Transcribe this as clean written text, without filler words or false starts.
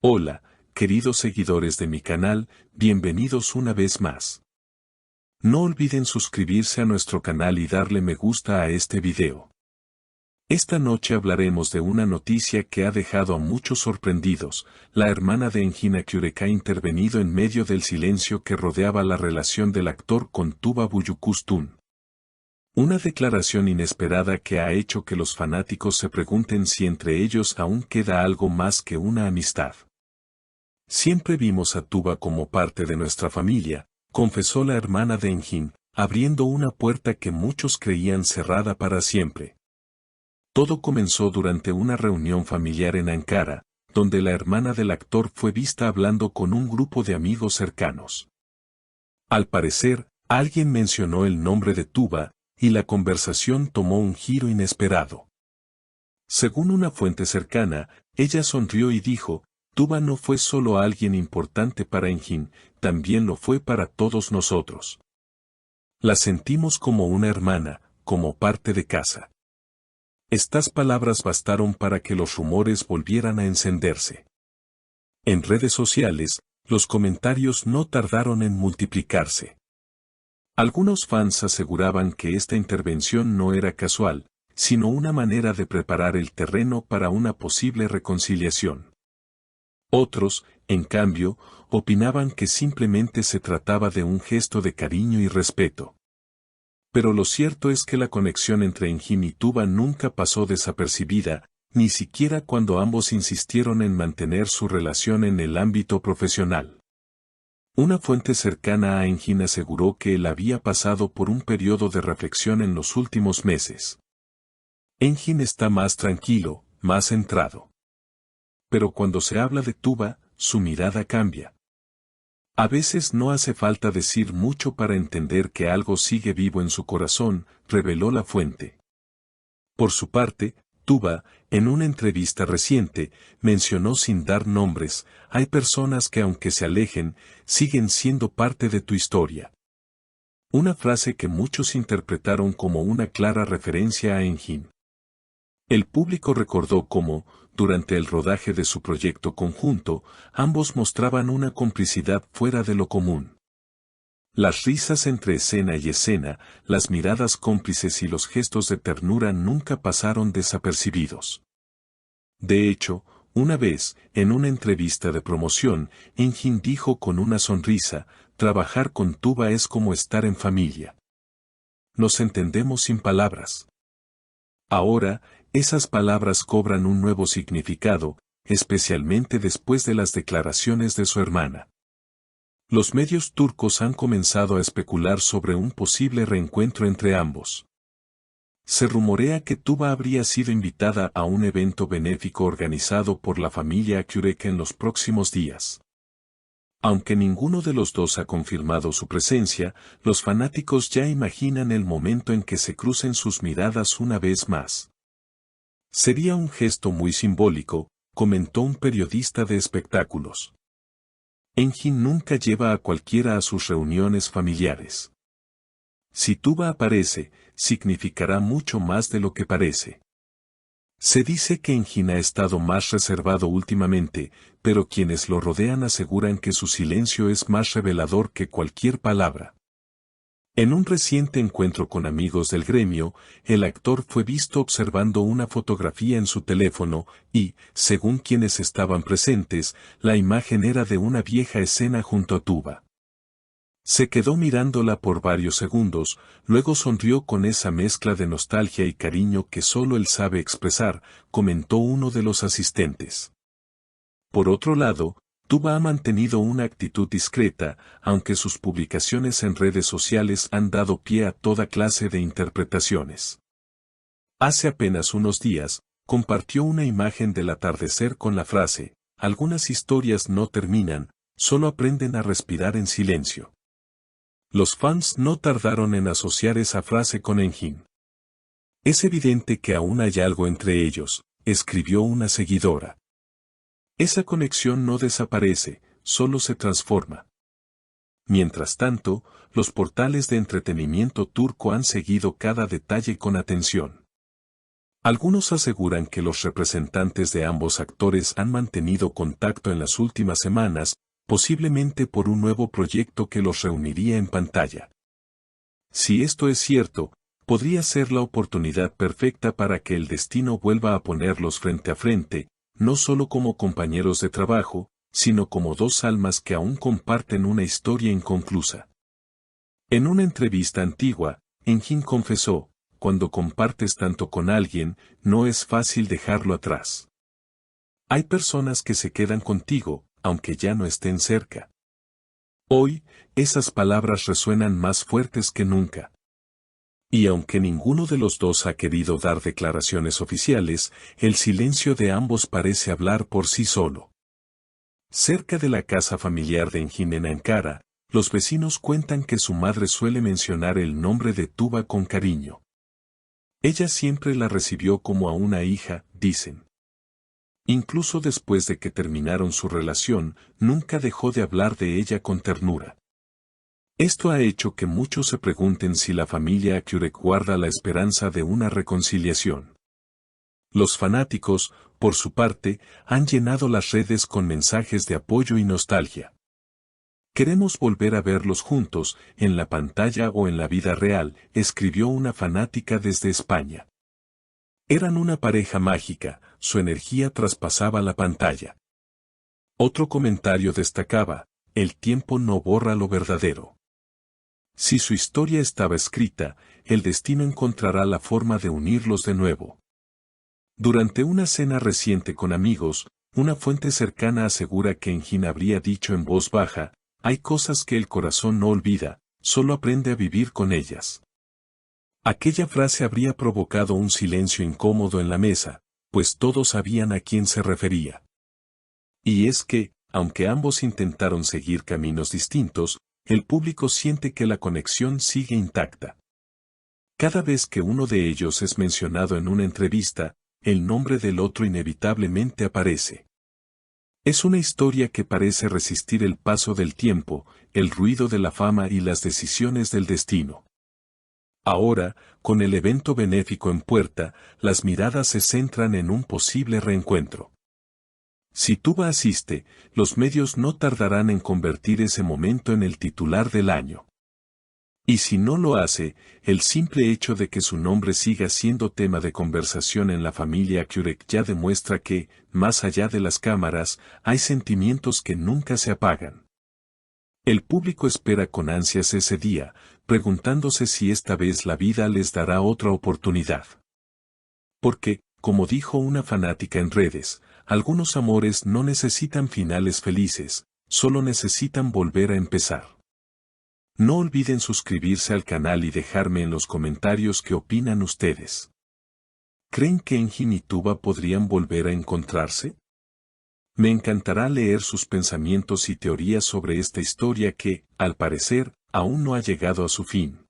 Hola, queridos seguidores de mi canal, bienvenidos una vez más. No olviden suscribirse a nuestro canal y darle me gusta a este video. Esta noche hablaremos de una noticia que ha dejado a muchos sorprendidos. La hermana de Engin Akyurek ha intervenido en medio del silencio que rodeaba la relación del actor con Tuba Büyüküstün. Una declaración inesperada que ha hecho que los fanáticos se pregunten si entre ellos aún queda algo más que una amistad. Siempre vimos a Tuba como parte de nuestra familia, confesó la hermana de Engin, abriendo una puerta que muchos creían cerrada para siempre. Todo comenzó durante una reunión familiar en Ankara, donde la hermana del actor fue vista hablando con un grupo de amigos cercanos. Al parecer, alguien mencionó el nombre de Tuba, y la conversación tomó un giro inesperado. Según una fuente cercana, ella sonrió y dijo: Tuba no fue solo alguien importante para Engin, también lo fue para todos nosotros. La sentimos como una hermana, como parte de casa. Estas palabras bastaron para que los rumores volvieran a encenderse. En redes sociales, los comentarios no tardaron en multiplicarse. Algunos fans aseguraban que esta intervención no era casual, sino una manera de preparar el terreno para una posible reconciliación. Otros, en cambio, opinaban que simplemente se trataba de un gesto de cariño y respeto. Pero lo cierto es que la conexión entre Engin y Tuba nunca pasó desapercibida, ni siquiera cuando ambos insistieron en mantener su relación en el ámbito profesional. Una fuente cercana a Engin aseguró que él había pasado por un periodo de reflexión en los últimos meses. Engin está más tranquilo, más centrado. Pero cuando se habla de Tuba, su mirada cambia. A veces no hace falta decir mucho para entender que algo sigue vivo en su corazón, reveló la fuente. Por su parte, Tuba, en una entrevista reciente, mencionó sin dar nombres: hay personas que aunque se alejen, siguen siendo parte de tu historia. Una frase que muchos interpretaron como una clara referencia a Engin. El público recordó cómo, durante el rodaje de su proyecto conjunto, ambos mostraban una complicidad fuera de lo común. Las risas entre escena y escena, las miradas cómplices y los gestos de ternura nunca pasaron desapercibidos. De hecho, una vez, en una entrevista de promoción, Engin dijo con una sonrisa: trabajar con Tuba es como estar en familia. Nos entendemos sin palabras. Ahora, esas palabras cobran un nuevo significado, especialmente después de las declaraciones de su hermana. Los medios turcos han comenzado a especular sobre un posible reencuentro entre ambos. Se rumorea que Tuba habría sido invitada a un evento benéfico organizado por la familia Akyurek en los próximos días. Aunque ninguno de los dos ha confirmado su presencia, los fanáticos ya imaginan el momento en que se crucen sus miradas una vez más. Sería un gesto muy simbólico, comentó un periodista de espectáculos. Engin nunca lleva a cualquiera a sus reuniones familiares. Si Tuba aparece, significará mucho más de lo que parece. Se dice que Engin ha estado más reservado últimamente, pero quienes lo rodean aseguran que su silencio es más revelador que cualquier palabra. En un reciente encuentro con amigos del gremio, el actor fue visto observando una fotografía en su teléfono y, según quienes estaban presentes, la imagen era de una vieja escena junto a Tuba. Se quedó mirándola por varios segundos, luego sonrió con esa mezcla de nostalgia y cariño que solo él sabe expresar, comentó uno de los asistentes. Por otro lado, Tuba ha mantenido una actitud discreta, aunque sus publicaciones en redes sociales han dado pie a toda clase de interpretaciones. Hace apenas unos días, compartió una imagen del atardecer con la frase: algunas historias no terminan, solo aprenden a respirar en silencio. Los fans no tardaron en asociar esa frase con Engin. Es evidente que aún hay algo entre ellos, escribió una seguidora. Esa conexión no desaparece, solo se transforma. Mientras tanto, los portales de entretenimiento turco han seguido cada detalle con atención. Algunos aseguran que los representantes de ambos actores han mantenido contacto en las últimas semanas, posiblemente por un nuevo proyecto que los reuniría en pantalla. Si esto es cierto, podría ser la oportunidad perfecta para que el destino vuelva a ponerlos frente a frente, no solo como compañeros de trabajo, sino como dos almas que aún comparten una historia inconclusa. En una entrevista antigua, Engin confesó: cuando compartes tanto con alguien, no es fácil dejarlo atrás. Hay personas que se quedan contigo, aunque ya no estén cerca. Hoy, esas palabras resuenan más fuertes que nunca. Y aunque ninguno de los dos ha querido dar declaraciones oficiales, el silencio de ambos parece hablar por sí solo. Cerca de la casa familiar de Engin en Ankara, los vecinos cuentan que su madre suele mencionar el nombre de Tuba con cariño. Ella siempre la recibió como a una hija, dicen. Incluso después de que terminaron su relación, nunca dejó de hablar de ella con ternura. Esto ha hecho que muchos se pregunten si la familia Akyurek guarda la esperanza de una reconciliación. Los fanáticos, por su parte, han llenado las redes con mensajes de apoyo y nostalgia. Queremos volver a verlos juntos, en la pantalla o en la vida real, escribió una fanática desde España. Eran una pareja mágica, su energía traspasaba la pantalla. Otro comentario destacaba: el tiempo no borra lo verdadero. Si su historia estaba escrita, el destino encontrará la forma de unirlos de nuevo. Durante una cena reciente con amigos, una fuente cercana asegura que Engin habría dicho en voz baja: hay cosas que el corazón no olvida, solo aprende a vivir con ellas. Aquella frase habría provocado un silencio incómodo en la mesa, pues todos sabían a quién se refería. Y es que, aunque ambos intentaron seguir caminos distintos, el público siente que la conexión sigue intacta. Cada vez que uno de ellos es mencionado en una entrevista, el nombre del otro inevitablemente aparece. Es una historia que parece resistir el paso del tiempo, el ruido de la fama y las decisiones del destino. Ahora, con el evento benéfico en puerta, las miradas se centran en un posible reencuentro. Si Tuba asiste, los medios no tardarán en convertir ese momento en el titular del año. Y si no lo hace, el simple hecho de que su nombre siga siendo tema de conversación en la familia Akyurek ya demuestra que, más allá de las cámaras, hay sentimientos que nunca se apagan. El público espera con ansias ese día, preguntándose si esta vez la vida les dará otra oportunidad. Porque, como dijo una fanática en redes, algunos amores no necesitan finales felices, solo necesitan volver a empezar. No olviden suscribirse al canal y dejarme en los comentarios qué opinan ustedes. ¿Creen que Engin y Tuba podrían volver a encontrarse? Me encantará leer sus pensamientos y teorías sobre esta historia que, al parecer, aún no ha llegado a su fin.